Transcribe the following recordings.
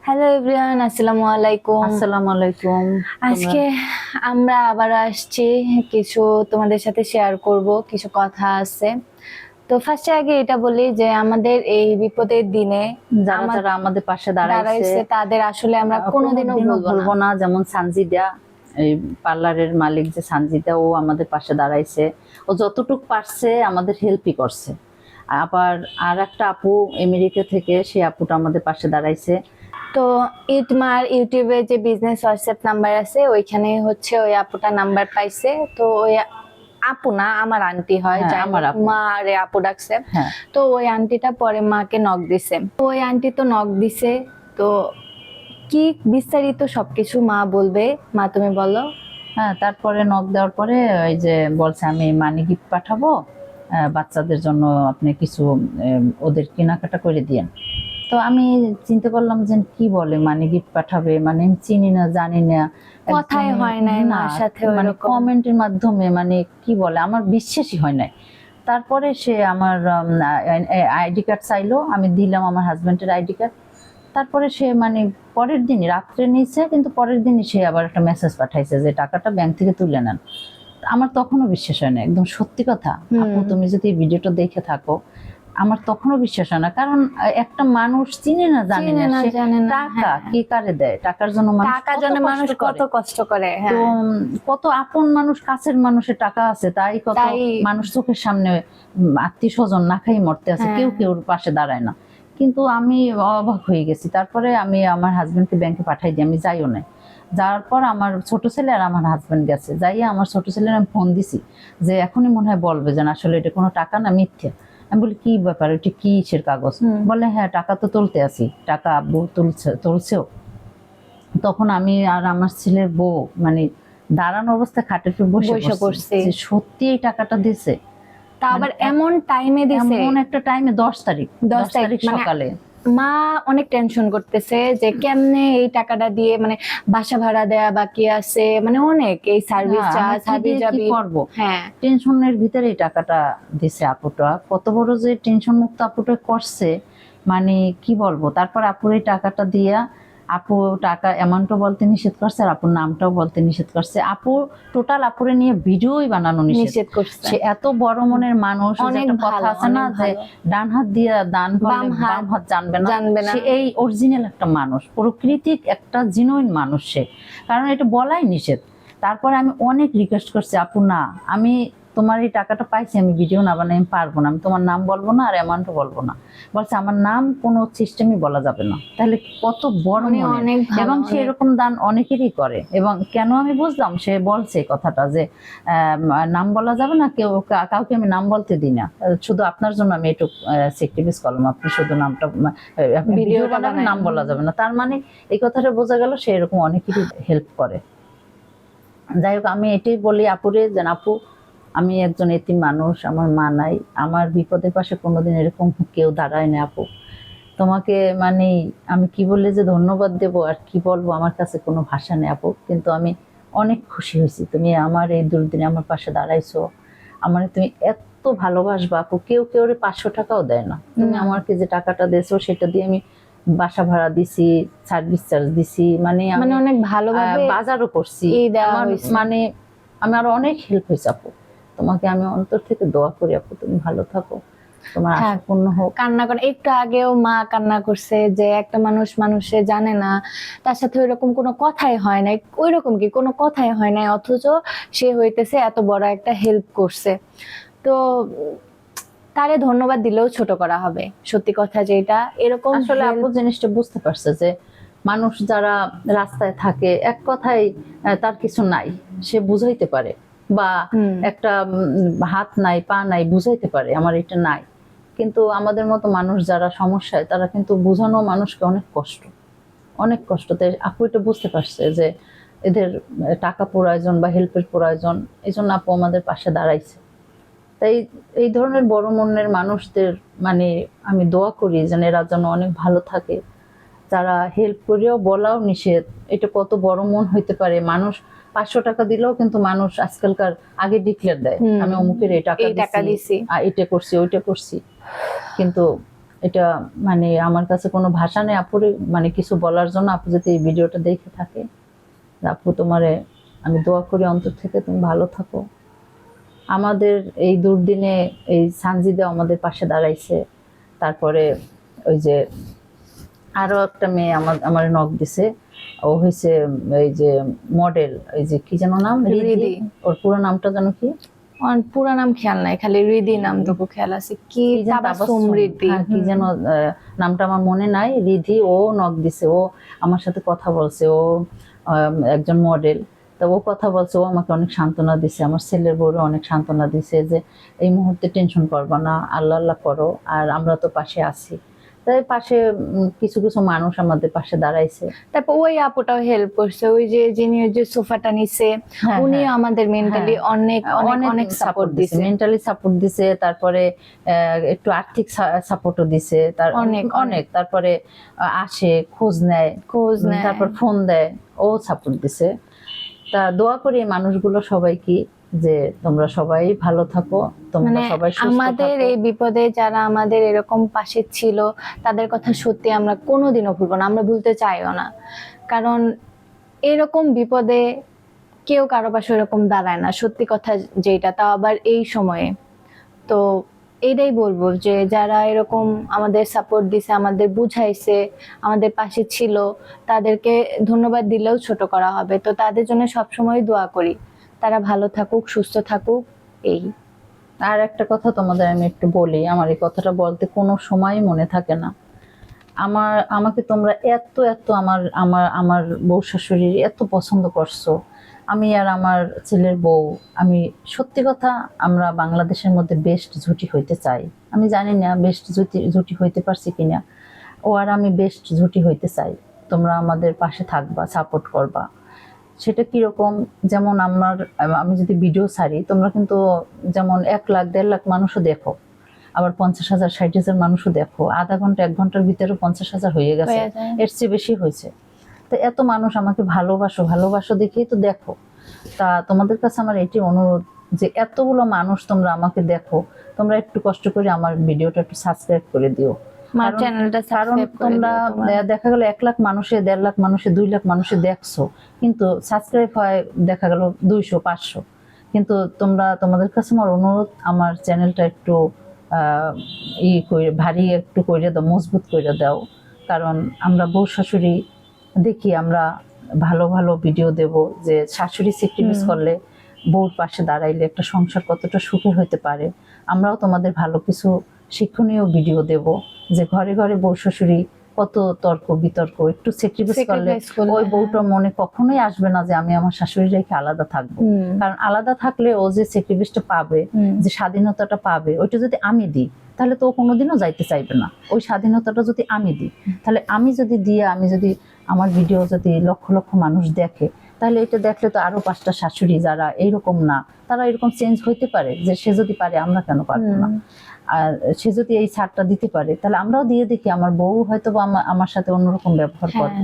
Hello everyone, আসসালামু আলাইকুম। আসসালামু আলাইকুম। আজকে আমরা আবার আসছি, কিছু তোমাদের সাথে শেয়ার করব, কিছু কথা আছে। তো ফার্স্টে আগে এটা বলি যে আমাদের এই বিপদের দিনে যারা যারা আমাদের পাশে দাঁড়াইছে তাদের আসলে আমরা কোনোদিনও ভুলবো না। যেমন সানজিদা, এই পার্লারের মালিক যে সানজিদা, ও আমাদের পাশে দাঁড়াইছে। ও যতটুকু পারছে আমাদের হেল্পই করছে। আবার আর একটা আপু আমেরিকা থেকে, সে আপুটা আমাদের পাশে দাঁড়াইছে। তো ইটমার ইউটিউবে যে বিজনেস হোয়াটসঅ্যাপ নাম্বার আছে, ওইখানে হচ্ছে ওই আপুটা নাম্বার পাইছে। তো ওই আপু না, আমার আন্টি হয়, আমার মা রে আপু ডাকছে। তো ওই আন্টিটা পরে মাকে নক দিছে, ওই আন্টি তো নক দিছে। তো কি বিস্তারিত সবকিছু মা বলবে, মা তুমি বলো। তারপরে নক দেওয়ার পরে ওই যে বলছে আমি মানি গিফট পাঠাবো বাচ্চাদের জন্য, আপনি কিছু ওদের কেনাকাটা করে দিয়েন। তো আমি চিনতে পারলাম যে কি বলে মানি গিফট পাঠাবে, মানে আমি চিনি না, জানি না, কথাই হয় নাই মার সাথে, মানে কমেন্টের মাধ্যমে, মানে কি বলে আমার বিশ্বাসই হয় নাই। তারপরে সে আমার আইডি কার্ড চাইলো, আমি দিলাম আমার হাজবেন্ডের আইডি কার্ড। তারপরে সে মানে পরের দিনই রাত্রে নিয়েছে, কিন্তু পরের দিনই সে আবার একটা মেসেজ পাঠাইছে যে টাকাটা ব্যাংক থেকে তুলে নেন। আমার তখনও বিশ্বাস হয় না, একদম সত্যি কথা আপু, তুমি যদি ভিডিওটা দেখে থাকো, আমার তখনও বিশ্বাস হয় না। কারণ একটা মানুষ চিনে না, জানে না, টাকা কি কারে দেয়, টাকার জন্য মানুষ কত কষ্ট করে। তো কত আপন মানুষ, কাছের মানুষের টাকা আছে, তাই কত মানুষ চোখের সামনে আত্মীয় স্বজন না খাই মরতে আছে, কেউ কেউ পাশে দাঁড়ায় না। কিন্তু আমি অবাক হয়ে গেছি। তারপরে আমি আমার হাজবেন্ডকে ব্যাংকে পাঠাই দিই, আমি যাইও না। যাওয়ার পর আমার ছোট ছেলে আর আমার হাজবেন্ড গেছে, যাইয়া আমার ছোট ছেলের আমি ফোন দিছি যে এখনই মনে হয় বলবে যে আসলে এটা কোনো টাকা না, মিথ্যে। আমি বলি কি ব্যাপার, এটা কিসের কাগজ? বলে হ্যাঁ টাকা তো তুলতে আসি, টাকা আব্বু তুলছেও। তখন আমি আর আমার ছেলের বউ মানে দাঁড়ানো অবস্থায় খাটের উপর বসে পড়ছে, সত্যি এই টাকাটা দিছে। তা আবার এমন টাইমে দিছে, এমন একটা টাইমে 10 তারিখ সকালে। মা অনেক টেনশন করতেছে যে কেমনে এই টাকাটা দিয়ে, মানে বাসা ভাড়া দেয়া বাকি আছে, মানে অনেক এই সার্ভিস চার্জ হাবি জাবি করব। টেনশনের ভিতরে এই টাকাটা দিছে আপুটা। কত বড় যে টেনশন মুক্ত আপুটা করছে, মানে কি বলবো। তারপর আপুর এই টাকাটা দিয়া, আপু টাকা অ্যামাউন্টও বলতে নিষেধ করছে আর আপুর নামটাও বলতে নিষেধ করছে। আপু টোটাল আপুরে নিয়ে ভিডিওই বানানো নিষেধ করছে। সে এত বড় মনের মানুষ, একটা কথা আছে না যে ডান হাত দিয়ে দান করলে বাম হাত জানবে না, সে এই অরিজিনাল একটা মানুষ, প্রকৃতিক একটা জিনুইন মানুষ সে, কারণ এটা বলাই নিষেধ। তারপরে আমি অনেক রিকোয়েস্ট করছি, আপু না, আমি তোমার এই টাকাটা পাইছি, আমি ভিডিও না বানাই, আমি পারবো না, আমি তোমার নাম বলবো না আর অ্যামাউন্টও বলবো না। বলছে আমার নাম কোনো সিস্টেমই বলা যাবে না। তাহলে কত বড় মনে, এবং সে এরকম দান অনেকেরই করে। এবং কেন আমি বুঝলাম, সে বলছে কথাটা যে নাম বলা যাবে না, কাউকে আমি নাম বলতে দিই না, শুধু আপনার জন্য আমি একটু সেক্রিফাইস করলাম, আপনি শুধু নামটা ভিডিও বানাবেন, নাম বলা যাবে না। তার মানে এই কথাটা বোঝা গেল সে এরকম অনেকেরই হেল্প করে। যাই হোক, আমি এটাই বলি আপুরে যে আপু, আমি একজন এতিম মানুষ, আমার মা নাই, আমার বিপদের পাশে কোনোদিন এরকম কেউ দাঁড়ায় না আপু। তোমাকে মানে আমি কি বললে যে ধন্যবাদ দেবো আর কি বলবো, আমার কাছে কোনো ভাষা নেই আপু। কিন্তু আমি অনেক খুশি হয়েছি, তুমি আমার এই দুর্দিনে আমার পাশে দাঁড়াইছো। আমার তুমি এত ভালোবাসবা আপু, কেউ 500 টাকাও দেয় না। তুমি আমাকে যে টাকাটা দিয়েছো সেটা দিয়ে আমি বাসা ভাড়া দিছি, সার্ভিস চার্জ দিছি, মানে অনেক ভালোভাবে বাজারও করছি, মানে আমি আরো অনেক হেল্প হয়েছে আপু। তোমাকে আমি অন্তর থেকে দোয়া করি আপু, তুমি ভালো থাকো, তোমার আশা পূর্ণ হোক। কান্না করে, একটু আগেও মা কান্না করছে যে একটা মানুষ মানুষে জানে না, তার সাথে ওইরকম কোনো কথাই হয় নাই, ওইরকম কি কোনো কথাই হয় নাই, অথচ সে হইতেছে এত বড় একটা হেল্প করছে। তো তারে ধন্যবাদ দিলেও ছোট করা হবে, সত্যি কথা যেটা। এরকম আসলে আপু জিনিসটা বুঝতে পারছে যে মানুষ যারা রাস্তায় থাকে, এক কথায় তার কিছু নাই, সে বুঝাইতে পারে, বা একটা হাত নাই পা নাই বুঝাইতে পারে আমার এটা নাই। কিন্তু আমাদের মতো মানুষ যারা সমস্যায়, তারা কিন্তু বোঝানো মানুষকে অনেক কষ্ট, অনেক কষ্ট। তাই আপু এটা বুঝতে পারছে যে এদের টাকা প্রয়োজন বা হেল্পের প্রয়োজন, এই জন্য আপু আমাদের পাশে দাঁড়াইছে। তাই এই ধরনের বড় মনের মানুষদের মানে আমি দোয়া করি যেন এরা যেন অনেক ভালো থাকে। যারা হেল্প করেও বলাও নিষেধ, এটা কত বড় মন হইতে পারে। মানুষ 500 টাকা দিলেও কিন্তু মানুষ আজকালকার আগে ডিক্লেয়ার দেয়, আমি অমুকের এই টাকা দিছি, এটা করছি ওইটা করছি। কিন্তু এটা মানে আমার কাছে কোনো ভাষা নেই আপুর মানে কিছু বলার জন্য। আপু যদি এই ভিডিওটা দেখে থাকে, আপু তোমারে আমি দোয়া করি অন্তর থেকে তুমি ভালো থাকো। আমাদের এই দুর্দিনে এই সানজিদা আমাদের পাশে দাঁড়াইছে। তারপরে ওই যে আরো একটা মেয়ে আমার নক দিছে, ও হয়েছে এই যে মডেল, এই যে কি যেন নাম, রিদি। ওর পুরো নামটা যেন কি, আমার পুরো নাম খেয়াল নাই, খালি রিদি নামটুকু খেয়াল আছে। কি কি যেন তাবাসসুম রিদি, হ্যাঁ, কি যেন নামটা আমার মনে নাই। রিধি, ও নক দিছে, ও আমার সাথে কথা বলছে। ও একজন মডেল। তো ও কথা বলছে, ও আমাকে অনেক সান্ত্বনা দিছে, আমার ছেলের বউরে অনেক সান্ত্বনা দিছে যে এই মুহূর্তে টেনশন করবা না, আল্লাহ আল্লাহ করো, আর আমরা তো পাশে আছি। তাই পাশে কিছু কিছু মানুষ আমাদের পাশে দাঁড়াইছে। তারপর ওই আপুটাও হেল্প করছে, ওই যে যিনি ওই যে সোফাটা নিছে হ্যাঁ, উনিও হ্যাঁ, আমাদের মেন্টালি হ্যাঁ, অনেক অনেক অনেক সাপোর্ট দিছে। মেন্টালি সাপোর্ট দিছে, তারপরে একটু আর্থিক সাপোর্টও দিছে, তার অনেক, অনেক। তারপরে আসে, খোঁজ নেয়, তারপর ফোন দেয়, ও সাপোর্ট দিছে। তা দোয়া করি এই মানুষগুলো সবাই কি, যে তোমরা সবাই ভালো থাকো, তোমরা মানে সবাই সুস্থ আমাদের থাকো। এই বিপদে যারা আমাদের এরকম পাশে ছিল, তাদের কথা সত্যি আমরা কোনোদিনও ভুলবো না, আমরা ভুলতে চাইও না। কারণ এরকম বিপদে কেউ কারো পাশে এরকম দাঁড়ায় না, সত্যি কথা যেটা, তাও আবার এই সময়ে। তো এটাই বলবো যে যারা এরকম আমাদের সাপোর্ট দিছে, আমাদের বুঝাইছে, আমাদের পাশে ছিল, তাদেরকে ধন্যবাদ দিলেও ছোট করা হবে। তো তাদের জন্য সবসময় দোয়া করি, তারা ভালো থাকুক, সুস্থ থাকুক। এই আর একটা কথা তোমাদের আমি একটু বলি, আমার এই কথাটা বলতে কোনো সময় মনে থাকে না। আমাকে তোমরা এত এত আমার আমার আমার বউ শাশুড়ির এত পছন্দ করছো। আমি আর আমার ছেলের বউ, আমি সত্যি কথা, আমরা বাংলাদেশের মধ্যে বেস্ট জুটি হইতে চাই। আমি জানি না বেস্ট জুটি হইতে পারছি কিনা, ও আর আমি বেস্ট জুটি হইতে চাই। তোমরা আমাদের পাশে থাকবা, সাপোর্ট করবা। সেটা কিরকম, যেমন আমি যদি ভিডিও ছাড়ি, তোমরা কিন্তু যেমন 1 লাখ 1.5 লাখ মানুষও দেখো, আবার 50,000 60,000 মানুষও দেখো, আধা ঘন্টা 1 ঘন্টার ভিতরে 50,000 হয়ে গেছে, হয়ে যায়। এর চেয়ে বেশি হয়েছে। তো এত মানুষ আমাকে ভালোবাসো দেখেই তো দেখো। তা তোমাদের কাছে আমার এটি অনুরোধ, যে এতগুলো মানুষ তোমরা আমাকে দেখো, তোমরা একটু কষ্ট করে আমার ভিডিওটা একটু সাবস্ক্রাইব করে দিও। আমার চ্যানেলটা কারণ সাবস্ক্রাইব করে তোমরা দিও তোমরা। দেখা গেল 1 লাখ মানুষে, 1.5 লাখ মানুষে, 2 লাখ মানুষে দেখছো, কিন্তু সাবস্ক্রাইব হয় দেখা গেল 200 500। কিন্তু তোমাদের কাছে আমার অনুরোধ, আমার চ্যানেলটা একটু ভারী একটু করে দাও, মজবুত করে দাও। কারণ আমরা বউ শাশুড়ি দেখি, আমরা ভালো ভালো ভিডিও দেব, যে শাশুড়ি স্যাক্রিফাইস করলে, বউর পাশে দাঁড়াইলে একটা সংসার কতটা সুখের হতে পারে। আমরাও তোমাদের ভালো কিছু শিক্ষণীয় ভিডিও দেব, যে ঘরে ঘরে বউ শাশুড়ি কত তর্ক বিতর্ক, একটু স্যাক্রিফাইস করলে ওই বউটা মনে কখনোই আসবে না যে আমি আমার শাশুড়ি রেখে আলাদা থাকবো। কারণ আলাদা থাকলে ও যে স্যাক্রিফাইসটা পাবে, যে স্বাধীনতাটা পাবে, ওইটা যদি আমি দিই, তাহলে তো ও কোনোদিনও যাইতে চাইবে না। ওই স্বাধীনতাটা যদি আমি দিই, তাহলে আমি যদি আমার ভিডিও যদি লক্ষ লক্ষ মানুষ দেখে, তাহলে এটা দেখলে তো আরো 5টা শাশুড়ি যারা এইরকম না, তারা এরকম চেঞ্জ হইতে পারে, যে সে যদি পারে আমরা কেন পারবো না। আর সে যদি এই ছাড়টা দিতে পারে, তাহলে আমরাও দিয়ে দেখি, আমার বউ হয়তো বা আমার সাথে অন্যরকম ব্যবহার করবে।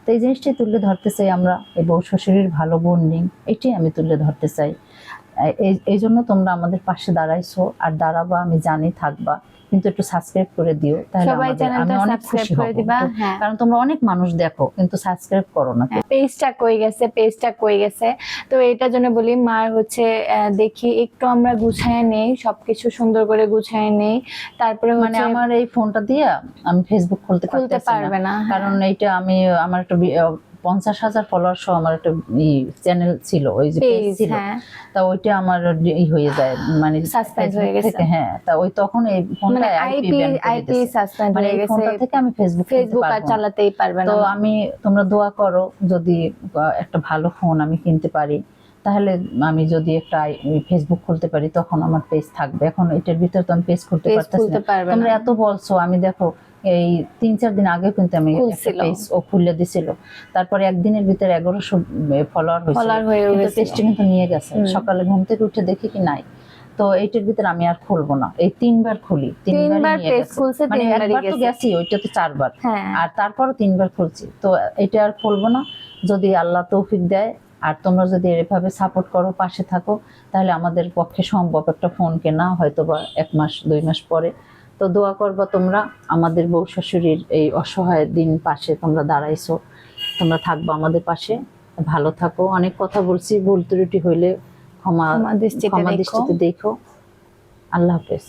তো এই জিনিসটাই তুলে ধরতে চাই আমরা, এই বউ শ্বশুরের ভালো বন্ডিং, এটাই আমি তুলে ধরতে চাই। এই জন্য তোমরা আমাদের পাশে দাঁড়াইছো, আর দাঁড়াবা, আমি জানি থাকবা। কিন্তু একটু সাবস্ক্রাইব করে দিও, তাহলে আমি অনেক খুশি হব। কারণ তোমরা অনেক মানুষ দেখো, কিন্তু সাবস্ক্রাইব করো না। পেজটা কই গেছে। তো এটার জন্য বলি, মার হচ্ছে দেখি একটু আমরা গুছায় নেই, সবকিছু সুন্দর করে গুছায় নেই, তারপরে মানে আমার এই ফোনটা দিয়ে আমি ফেসবুক খুলতে পারবে না। কারণ এইটা আমার একটা 50,000 ফলোয়ার সহ আমার একটা চ্যানেল ছিল, ওই যে পেজ ছিল। তা ওইটা আমার হয়ে যায়, মানে সাসপেন্ড হয়ে গেছে। হ্যাঁ, তা ওই তখন এই ফোনটা আইপি সাসপেন্ড হয়ে গেছে, ফোনটা থেকে আমি ফেসবুক আর চালাতেই পারবে না। তো তোমরা দোয়া করো, যদি একটা ভালো ফোন আমি কিনতে পারি, তাহলে আমি যদি একটা ফেসবুক খুলতে পারি, তখন আমার পেজ থাকবে। এখন এটার ভিতরে তো আমি পেজ খুলতে পারতেছি না। তোমরা এত বলছো, আমি দেখো এই 3-4 দিন আগে কিন্তু আমি একটা পেজ খুলে দিছিল, তারপরে একদিনের ভিতরে 1100 ফলোয়ার হয়েছে, পেজটা কিন্তু নিয়ে গেছে। সকালে ঘুম থেকে উঠে দেখি কি নাই। তো এইটার ভিতরে আমি আর খুলবো না। এই 3বার খুলি, 3বার নিয়ে গেছে, মানে একবার তো গেছি, ওইটা তো 4বার, আর তারপরও 3বার খুলছি। তো এটা আর খুলবো না। যদি আল্লাহ তৌফিক দেয়, আর তোমরা যদি এভাবে সাপোর্ট করো, পাশে থাকো, তাহলে আমাদের পক্ষে সম্ভব একটা ফোন কেনা, হয়তো বা 1 মাস 2 মাস পরে। তো তো দোয়া করবা তোমরা, আমাদের বউ শাশুড়ির এই অসহায় দিন পাশে তোমরা দাঁড়াইছো, তোমরা থাকবা আমাদের পাশে। ভালো থাকো। অনেক কথা বলছি, ভুল ত্রুটি হইলে ক্ষমা ক্ষমা দৃষ্টিতে ক্ষমা দেখো। দৃষ্টিতে দেখো। আল্লাহ হাফেজ।